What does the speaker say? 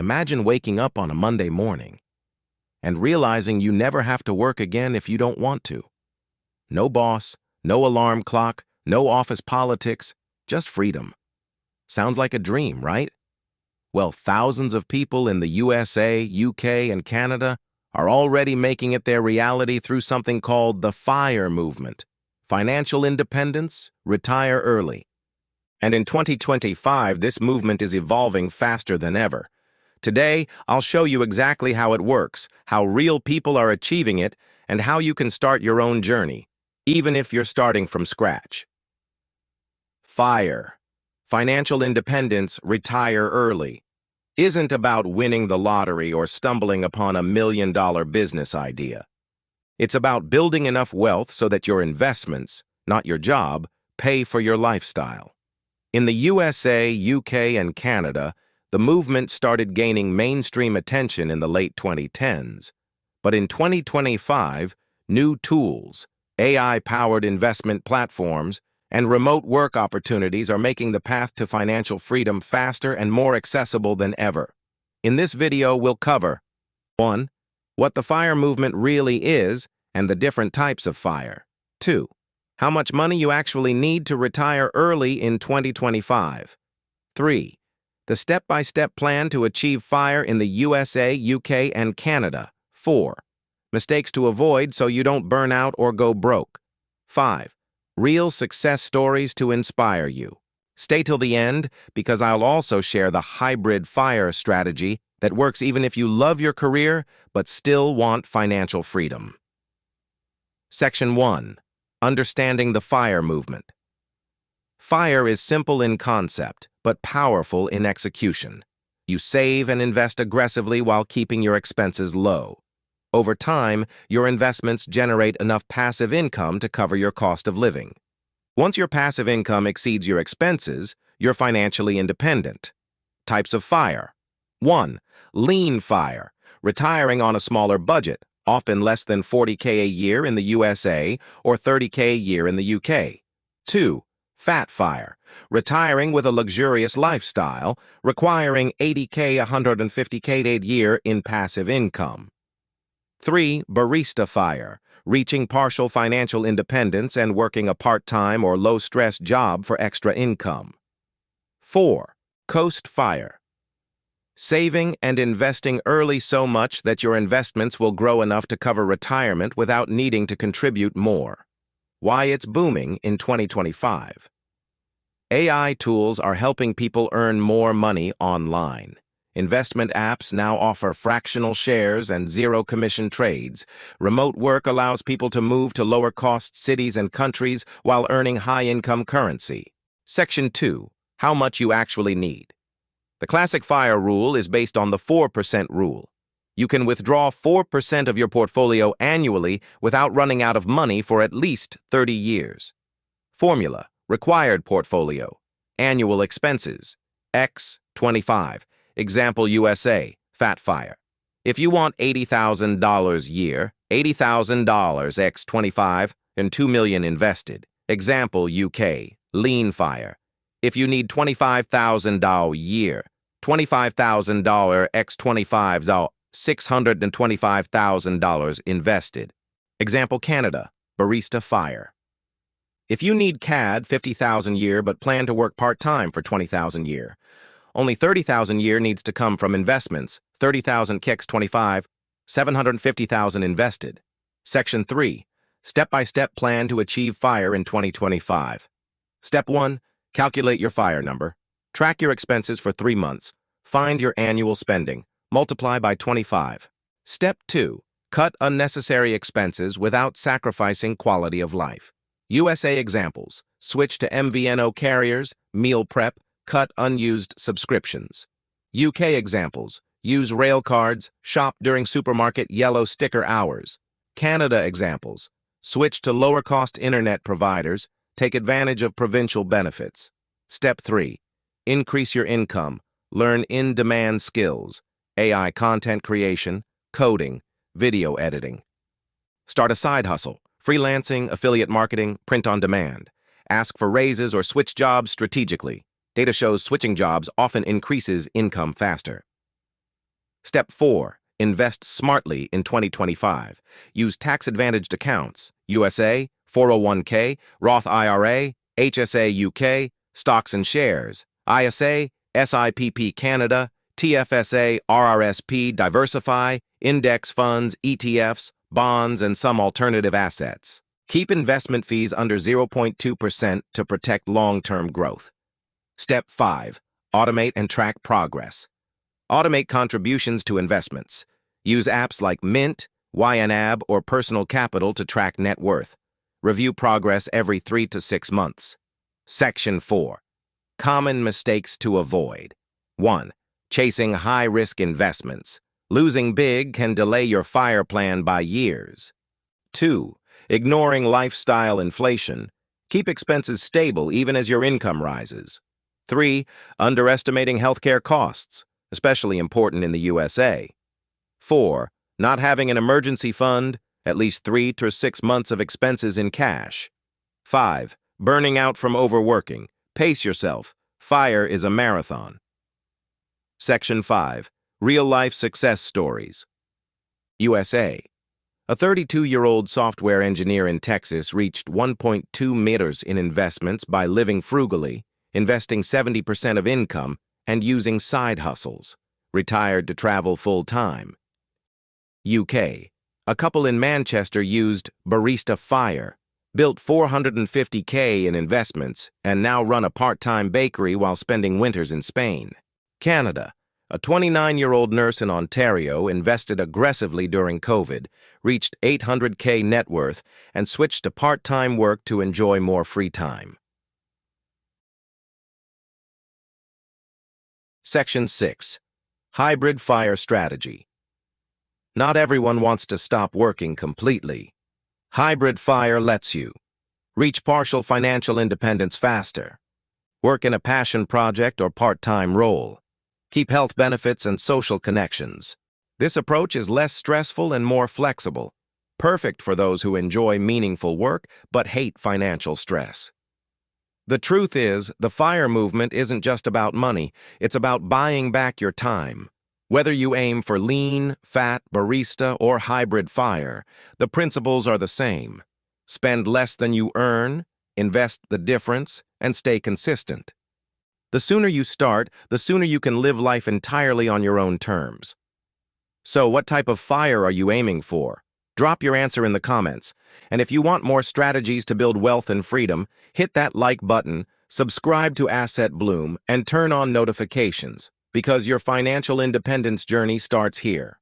Imagine waking up on a Monday morning and realizing you never have to work again if you don't want to. No boss, no alarm clock, no office politics, just freedom. Sounds like a dream, right? Well, thousands of people in the USA, UK, and Canada are already making it their reality through something called the FIRE movement. Financial independence, retire early. And in 2025, this movement is evolving faster than ever. Today, I'll show you exactly how it works, how real people are achieving it, and how you can start your own journey, even if you're starting from scratch. FIRE, financial independence, retire early, isn't about winning the lottery or stumbling upon a million-dollar business idea. It's about building enough wealth so that your investments, not your job, pay for your lifestyle. In the USA, UK, and Canada, the movement started gaining mainstream attention in the late 2010s. But in 2025, new tools, AI-powered investment platforms, and remote work opportunities are making the path to financial freedom faster and more accessible than ever. In this video, we'll cover 1. What the FIRE movement really is and the different types of FIRE. 2. How much money you actually need to retire early in 2025. 3. The step-by-step plan to achieve FIRE in the USA, UK, and Canada. 4. Mistakes to avoid so you don't burn out or go broke. 5. Real success stories to inspire you. Stay till the end because I'll also share the hybrid FIRE strategy that works even if you love your career but still want financial freedom. Section 1. Understanding the FIRE movement. FIRE is simple in concept, but powerful in execution. You save and invest aggressively while keeping your expenses low. Over time, your investments generate enough passive income to cover your cost of living. Once your passive income exceeds your expenses, you're financially independent. Types of FIRE. 1. Lean FIRE, retiring on a smaller budget, often less than $40K a year in the USA or $30K a year in the UK. 2. Fat FIRE, retiring with a luxurious lifestyle, requiring $80K, $150K a year in passive income. 3. Barista FIRE, reaching partial financial independence and working a part-time or low-stress job for extra income. 4. Coast FIRE, saving and investing early so much that your investments will grow enough to cover retirement without needing to contribute more. Why it's booming in 2025. AI tools are helping people earn more money online. Investment apps now offer fractional shares and zero-commission trades. Remote work allows people to move to lower-cost cities and countries while earning high-income currency. Section 2. How much you actually need. The classic FIRE rule is based on the 4% rule. You can withdraw 4% of your portfolio annually without running out of money for at least 30 years. Formula. Required portfolio. Annual expenses. X 25. Example USA. Fat FIRE. If you want $80,000 a year, $80,000 x 25 and $2 million invested. Example UK. Lean FIRE. If you need $25,000 a year, $25,000 x 25 is $625,000 invested. Example Canada. Barista FIRE. If you need CAD $50,000 a year but plan to work part-time for $20,000 a year, only $30,000 a year needs to come from investments. $30,000 kicks 25, $750,000 invested. Section 3. Step-by-step plan to achieve FIRE in 2025. Step 1. Calculate your FIRE number. Track your expenses for 3 months. Find your annual spending. Multiply by 25. Step 2. Cut unnecessary expenses without sacrificing quality of life. USA examples. Switch to MVNO carriers, meal prep, cut unused subscriptions. UK examples. Use rail cards, shop during supermarket yellow sticker hours. Canada examples. Switch to lower-cost internet providers, take advantage of provincial benefits. Step 3. Increase your income. Learn in-demand skills. AI content creation, coding, video editing. Start a side hustle. Freelancing, affiliate marketing, print on demand. Ask for raises or switch jobs strategically. Data shows switching jobs often increases income faster. Step 4. Invest smartly in 2025. Use tax-advantaged accounts, USA, 401k, Roth IRA, HSA UK, stocks and shares, ISA, SIPP Canada, TFSA, RRSP, diversify, index funds, ETFs, bonds, and some alternative assets. Keep investment fees under 0.2% to protect long-term growth. Step 5. Automate and track progress. Automate contributions to investments. Use apps like Mint, YNAB, or Personal Capital to track net worth. Review progress every 3 to 6 months. Section 4. Common mistakes to avoid. 1. Chasing high-risk investments. Losing big can delay your FIRE plan by years. 2. Ignoring lifestyle inflation. Keep expenses stable even as your income rises. 3. Underestimating healthcare costs, especially important in the USA. 4. Not having an emergency fund, at least 3 to 6 months of expenses in cash. 5. Burning out from overworking. Pace yourself. FIRE is a marathon. Section 5. Real-life success stories. USA. A 32-year-old software engineer in Texas reached 1.2 million in investments by living frugally, investing 70% of income, and using side hustles. Retired to travel full-time. UK. A couple in Manchester used Barista FIRE, built 450k in investments, and now run a part-time bakery while spending winters in Spain. Canada. A 29-year-old nurse in Ontario invested aggressively during COVID, reached 800k net worth, and switched to part-time work to enjoy more free time. Section 6. Hybrid FIRE strategy. Not everyone wants to stop working completely. Hybrid FIRE lets you reach partial financial independence faster, work in a passion project or part-time role, keep health benefits and social connections. This approach is less stressful and more flexible, perfect for those who enjoy meaningful work but hate financial stress. The truth is, the FIRE movement isn't just about money, it's about buying back your time. Whether you aim for lean, fat, barista, or hybrid FIRE, the principles are the same. Spend less than you earn, invest the difference, and stay consistent. The sooner you start, the sooner you can live life entirely on your own terms. So, what type of FIRE are you aiming for? Drop your answer in the comments. And if you want more strategies to build wealth and freedom, hit that like button, subscribe to Asset Bloom, and turn on notifications, because your financial independence journey starts here.